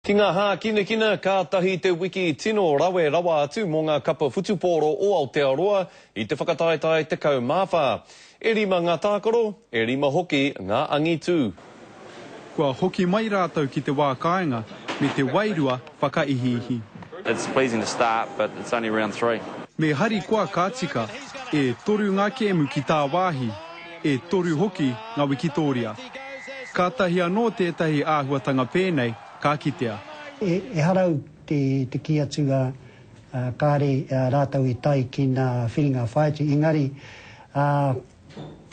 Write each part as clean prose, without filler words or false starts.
Ki ngā hā kina kātahi te wiki tino rawe rawa atu mō ngā kapa whutupōro o Aotearoa I te whakataetai te kaumāwha. E rima ngā tākaro, e rima hoki ngā angitu. Kua hoki mai rātou ki te wā kāinga me te wairua whakaihihi. It's pleasing to start, but it's only round 3. Me hari kua kātika, e toru ngā kēmu ki tā wāhi, e toru hoki ngā Wikitoria. Kātahi anō tētahi āhuatanga pēnei, ka kitea. E harau te ki atu kāre rātau I tai ki nā whiringa whaiti. Engari,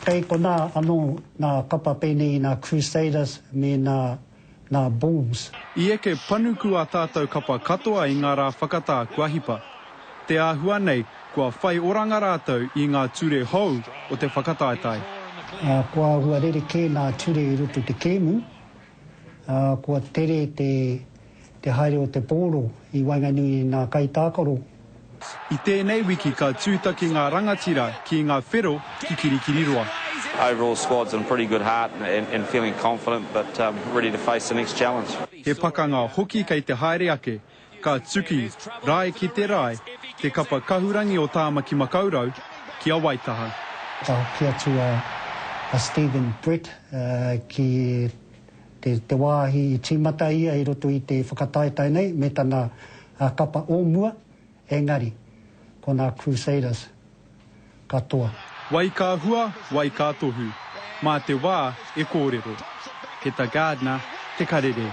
kei kona anō nā kapa pēnei nā Crusaders me nā Bulls. I eke panuku a tātou kapa katoa I ngā rā whakatā kua hipa. Te āhua nei, kua whai oranga rātou I ngā ture hou o te whakataetai. Kua hua rere kē nā ture I roto te kēmu. Kua tere te haere o te pōro I Wainganui nā kaitākaro. I tēnei wiki ka tūtaki ngā rangatira ki ngā whero ki Kirikiriroa. Overall squad's in pretty good heart and feeling confident, but ready to face the next challenge. He pakanga hoki kei te haere ake, ka tuki rai ki te rai, te kapa kahurangi o tāmaki makaurau ki a Waitaha. Ka hoki atu a Stephen Brett ki te wāhi tīmata ia I roto I te whakataetai nei, me tana kapa ōmua, engari, ko nā Crusaders katoa. Wai kā hua, wai kā tohu, mā te wā e kōrero. He ta Gardner, te karere.